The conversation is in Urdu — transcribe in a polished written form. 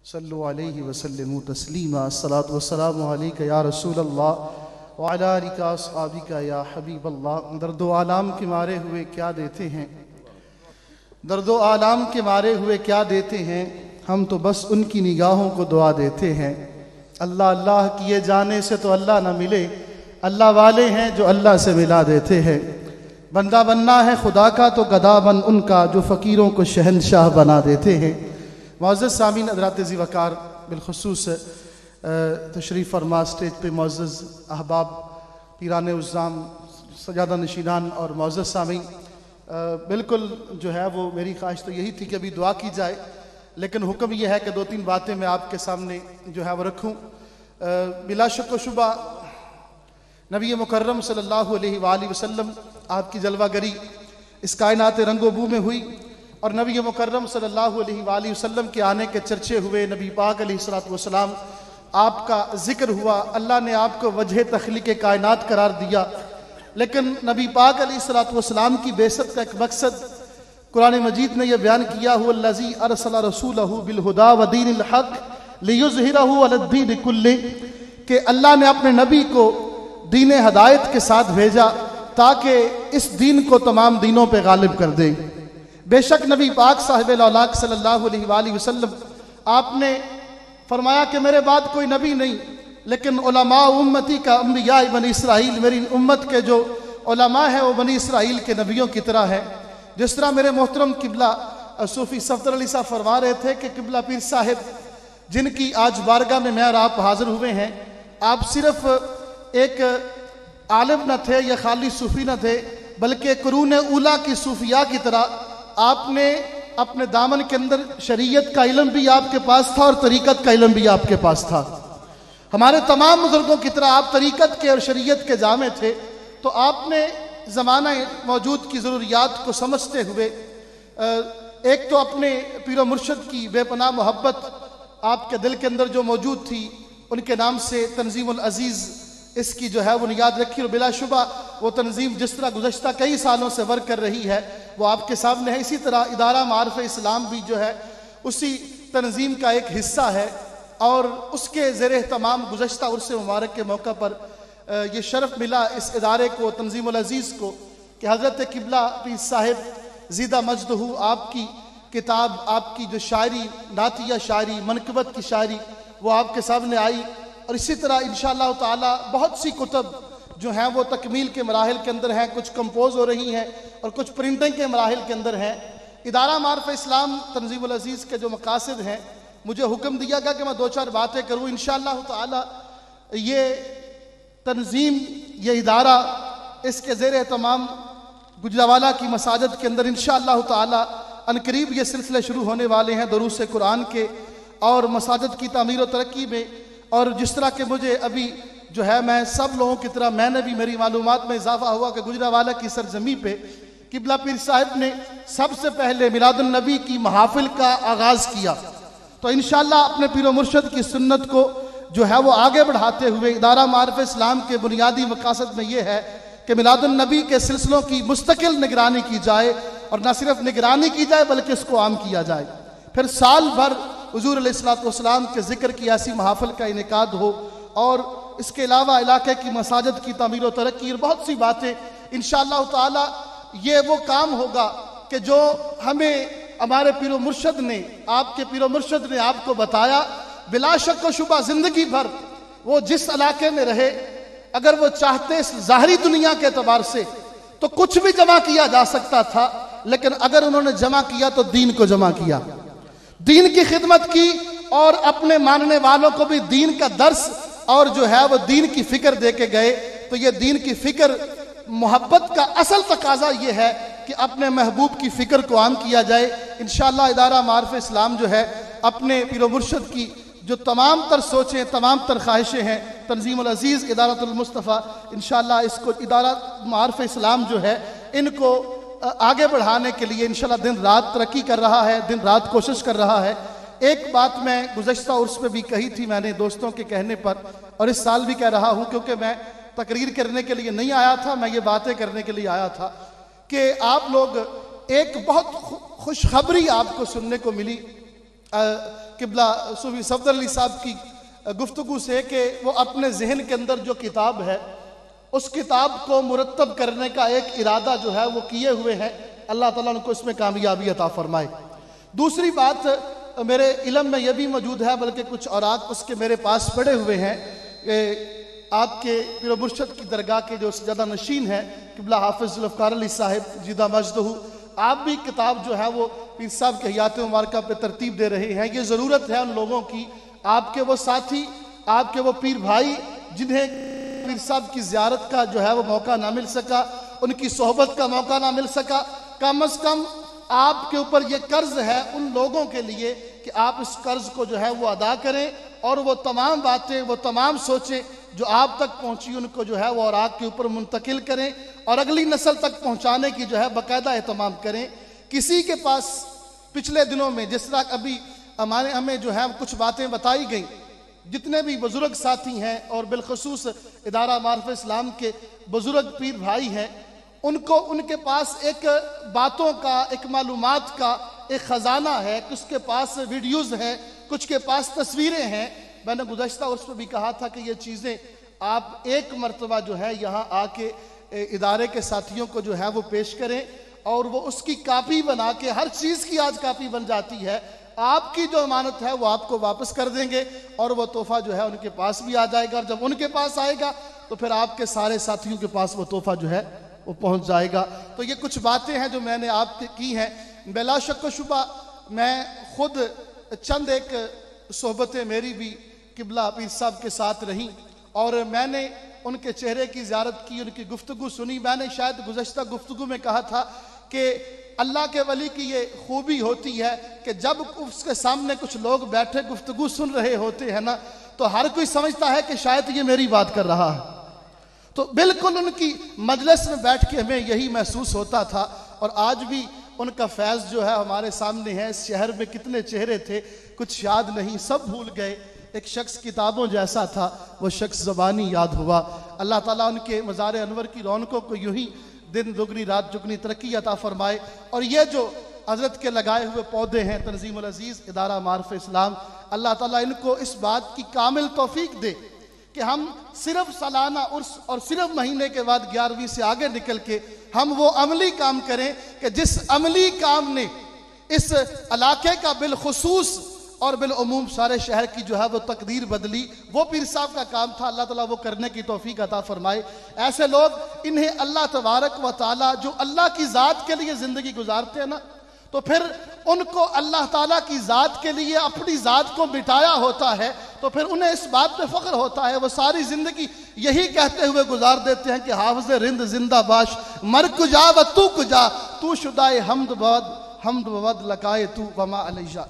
صلو علیہ وسلم تسلیما الصلاۃ والسلام علیک یا رسول اللہ وعلی آلک اصحابک یا حبیب اللہ۔ درد و آلام کے مارے ہوئے کیا دیتے ہیں، درد و آلام کے مارے ہوئے کیا دیتے ہیں، ہم تو بس ان کی نگاہوں کو دعا دیتے ہیں۔ اللہ اللہ کیے جانے سے تو اللہ نہ ملے، اللہ والے ہیں جو اللہ سے ملا دیتے ہیں۔ بندہ بننا ہے خدا کا تو گدا بن ان کا جو فقیروں کو شہنشاہ بنا دیتے ہیں۔ معزز سامعین حضرات ذی وقار، بالخصوص تشریف فرما اسٹیج پہ معزز احباب، پیران عظام، سجادہ نشینان اور معزز سامعین، بالکل جو ہے وہ میری خواہش تو یہی تھی کہ ابھی دعا کی جائے، لیکن حکم یہ ہے کہ دو تین باتیں میں آپ کے سامنے جو ہے وہ رکھوں۔ بلا شک و شبہ نبی مکرم صلی اللہ علیہ وآلہ وسلم آپ کی جلوہ گری اس کائنات رنگ و بو میں ہوئی، اور نبی مکرم صلی اللہ علیہ وآلہ وسلم کے آنے کے چرچے ہوئے، نبی پاک علیہ السلام آپ کا ذکر ہوا، اللہ نے آپ کو وجہ تخلیق کائنات قرار دیا۔ لیکن نبی پاک علیہ السلام کی بعثت کا ایک مقصد قرآن مجید نے یہ بیان کیا، هو الذی ارسل رسولہ بالہدی ودین الحق لیظہرہ علی الدین کلہ، کہ اللہ نے اپنے نبی کو دین ہدایت کے ساتھ بھیجا تاکہ اس دین کو تمام دینوں پہ غالب کر دے۔ بے شک نبی پاک صاحب الاولیاء صلی اللہ علیہ وآلہ وسلم آپ نے فرمایا کہ میرے بعد کوئی نبی نہیں، لیکن علماء امتی کا انبیاء بنی اسرائیل، میری امت کے جو علماء ہیں وہ بنی اسرائیل کے نبیوں کی طرح ہے۔ جس طرح میرے محترم قبلہ صوفی صفدر علی صاحب فرما رہے تھے کہ قبلہ پیر صاحب جن کی آج بارگاہ میں اور آپ حاضر ہوئے ہیں، آپ صرف ایک عالم نہ تھے یا خالی صوفی نہ تھے، بلکہ قرون اولیاء کی صوفیاء کی طرح آپ نے اپنے دامن کے اندر شریعت کا علم بھی آپ کے پاس تھا اور طریقت کا علم بھی آپ کے پاس تھا۔ ہمارے تمام بزرگوں کی طرح آپ طریقت کے اور شریعت کے جامع تھے، تو آپ نے زمانہ موجود کی ضروریات کو سمجھتے ہوئے ایک تو اپنے پیر و مرشد کی بے پناہ محبت آپ کے دل کے اندر جو موجود تھی، ان کے نام سے تنظیم العزیز اس کی جو ہے وہ یاد رکھی، اور بلا شبہ وہ تنظیم جس طرح گزشتہ کئی سالوں سے ورک کر رہی ہے وہ آپ کے سامنے ہے۔ اسی طرح ادارہ معارف اسلام بھی جو ہے اسی تنظیم کا ایک حصہ ہے، اور اس کے زیر اہتمام گزشتہ عرس مبارک کے موقع پر یہ شرف ملا اس ادارے کو، تنظیم العزیز کو، کہ حضرت قبلہ پیر صاحب زیدہ مجدہ آپ کی کتاب، آپ کی جو شاعری، نعتیہ شاعری، منقبت کی شاعری، وہ آپ کے سامنے آئی، اور اسی طرح انشاءاللہ تعالی بہت سی کتب جو ہیں وہ تکمیل کے مراحل کے اندر ہیں، کچھ کمپوز ہو رہی ہیں اور کچھ پرنٹنگ کے مراحل کے اندر ہیں۔ ادارہ معارف اسلام تنظیم العزیز کے جو مقاصد ہیں، مجھے حکم دیا گیا کہ میں دو چار باتیں کروں۔ انشاءاللہ تعالی یہ تنظیم، یہ ادارہ، اس کے زیر اہتمام گجراوالا کی مساجد کے اندر انشاءاللہ تعالی عنقریب یہ سلسلے شروع ہونے والے ہیں دروس قرآن کے اور مساجد کی تعمیر و ترقی میں۔ اور جس طرح کہ مجھے ابھی جو ہے میں سب لوگوں کی طرح میں نے بھی میری معلومات میں اضافہ ہوا کہ گجراوالا کی سرزمین پہ قبلہ پیر صاحب نے سب سے پہلے میلاد النبی کی محافل کا آغاز کیا، تو انشاءاللہ اپنے پیر و مرشد کی سنت کو جو ہے وہ آگے بڑھاتے ہوئے ادارہ معارف اسلام کے بنیادی مقاصد میں یہ ہے کہ میلاد النبی کے سلسلوں کی مستقل نگرانی کی جائے، اور نہ صرف نگرانی کی جائے بلکہ اس کو عام کیا جائے، پھر سال بھر حضور علیہ السلام کے ذکر کی ایسی محافل کا انعقاد ہو، اور اس کے علاوہ علاقے کی مساجد کی تعمیر و ترقی اور بہت سی باتیں انشاءاللہ تعالی۔ یہ وہ کام ہوگا کہ جو ہمیں ہمارے پیر و مرشد نے، آپ کے پیر و مرشد نے آپ کو بتایا، بلا شک و شبہ زندگی بھر وہ جس علاقے میں رہے، اگر وہ چاہتے اس ظاہری دنیا کے اعتبار سے تو کچھ بھی جمع کیا جا سکتا تھا، لیکن اگر انہوں نے جمع کیا تو دین کو جمع کیا، دین کی خدمت کی، اور اپنے ماننے والوں کو بھی دین کا درس اور جو ہے وہ دین کی فکر دے کے گئے۔ تو یہ دین کی فکر، محبت کا اصل تقاضا یہ ہے کہ اپنے محبوب کی فکر کو عام کیا جائے۔ انشاءاللہ ادارہ معارف اسلام جو ہے اپنے پیر و مرشد کی جو تمام تر سوچیں، تمام تر خواہشیں ہیں، تنظیم العزیز، ادارۃ المصطفیٰ، انشاءاللہ اس کو ادارہ معارف اسلام جو ہے ان کو آگے بڑھانے کے لیے انشاءاللہ دن رات ترقی کر رہا ہے، دن رات کوشش کر رہا ہے۔ ایک بات میں گزشتہ عرس پہ بھی کہی تھی میں نے دوستوں کے کہنے پر، اور اس سال بھی کہہ رہا ہوں، کیونکہ میں تقریر کرنے کے لیے نہیں آیا تھا، میں یہ باتیں کرنے کے لیے آیا تھا کہ آپ لوگ ایک بہت خوشخبری آپ کو سننے کو ملی۔ قبلہ صوفی صفدر علی صاحب کی گفتگو سے کہ وہ اپنے ذہن کے اندر جو کتاب ہے اس کتاب کو مرتب کرنے کا ایک ارادہ جو ہے وہ کیے ہوئے ہیں. اللہ تعالیٰ ان کو اس میں کامیابی عطا فرمائے. دوسری بات میرے علم میں یہ بھی موجود ہے، بلکہ کچھ اوراق اس کے میرے پاس پڑے ہوئے ہیں، آپ کے پیر و مرشد کی درگاہ کے جو سجادہ نشین ہیں قبلہ حافظ ذوالفقار علی صاحب جیدہ مجددہ، آپ بھی کتاب جو ہے وہ پیر صاحب کے حیات مبارکہ پہ ترتیب دے رہے ہیں. یہ ضرورت ہے ان لوگوں کی، آپ کے وہ ساتھی، آپ کے وہ پیر بھائی جنہیں پیر صاحب کی زیارت کا جو ہے وہ موقع نہ مل سکا، ان کی صحبت کا موقع نہ مل سکا، کم از کم آپ کے اوپر یہ قرض ہے ان لوگوں کے لیے کہ آپ اس قرض کو جو ہے وہ ادا کریں، اور وہ تمام باتیں، وہ تمام سوچیں جو آپ تک پہنچی ان کو جو ہے وہ اوراق کے اوپر منتقل کریں اور اگلی نسل تک پہنچانے کی جو ہے باقاعدہ اہتمام کریں. کسی کے پاس پچھلے دنوں میں جس طرح ابھی ہمیں جو ہے کچھ باتیں بتائی گئیں، جتنے بھی بزرگ ساتھی ہیں اور بالخصوص ادارہ معارف اسلام کے بزرگ پیر بھائی ہیں، ان کے پاس ایک باتوں کا، ایک معلومات کا ایک خزانہ ہے. کچھ کے پاس ویڈیوز ہیں، کچھ کے پاس تصویریں ہیں. میں نے گزشتہ اس پہ بھی کہا تھا کہ یہ چیزیں آپ ایک مرتبہ جو ہے یہاں آ کے ادارے کے ساتھیوں کو جو ہے وہ پیش کریں، اور وہ اس کی کاپی بنا کے، ہر چیز کی آج کاپی بن جاتی ہے، آپ کی جو امانت ہے وہ آپ کو واپس کر دیں گے، اور وہ تحفہ جو ہے ان کے پاس بھی آ جائے گا، اور جب ان کے پاس آئے گا تو پھر آپ کے سارے ساتھیوں کے پاس وہ تحفہ جو ہے وہ پہنچ جائے گا. تو یہ کچھ باتیں ہیں جو میں نے آپ کی ہیں. بلا شک و شبہ میں خود چند ایک صحبتیں میری بھی قبلہ پیر صاحب کے ساتھ رہیں، اور میں نے ان کے چہرے کی زیارت کی، ان کی گفتگو سنی. میں نے شاید گزشتہ گفتگو میں کہا تھا کہ اللہ کے ولی کی یہ خوبی ہوتی ہے کہ جب اس کے سامنے کچھ لوگ بیٹھے گفتگو سن رہے ہوتے ہیں نا، تو ہر کوئی سمجھتا ہے کہ شاید یہ میری بات کر رہا ہے. تو بالکل ان کی مجلس میں بیٹھ کے ہمیں یہی محسوس ہوتا تھا، اور آج بھی ان کا فیض جو ہے ہمارے سامنے ہے. اس شہر میں کتنے چہرے تھے، کچھ یاد نہیں، سب بھول گئے. ایک شخص کتابوں جیسا تھا، وہ شخص زبانی یاد ہوا. اللہ تعالیٰ ان کے مزار انور کی رونقوں کو یوں ہی دن دگنی رات جگنی ترقی عطا فرمائے. اور یہ جو حضرت کے لگائے ہوئے پودے ہیں تنظیم العزیز ادارہ معارف اسلام، اللہ تعالیٰ ان کو اس بات کی کامل توفیق دے کہ ہم صرف سالانہ عرس اور صرف مہینے کے بعد 11ویں سے آگے نکل کے ہم وہ عملی کام کریں کہ جس عملی کام نے اس علاقے کا بالخصوص اور بالعموم سارے شہر کی جو ہے وہ تقدیر بدلی، وہ پیر صاحب کا کام تھا. اللہ تعالیٰ وہ کرنے کی توفیق عطا فرمائے. ایسے لوگ، انہیں اللہ تبارک و تعالیٰ جو اللہ کی ذات کے لیے زندگی گزارتے ہیں نا، تو پھر ان کو اللہ تعالیٰ کی ذات کے لیے اپنی ذات کو مٹایا ہوتا ہے، تو پھر انہیں اس بات پہ فخر ہوتا ہے. وہ ساری زندگی یہی کہتے ہوئے گزار دیتے ہیں کہ حافظ رند زندہ باش، مر کجا و تو کجا، تو شدائے حمد بود لکائے تو وما علیہ.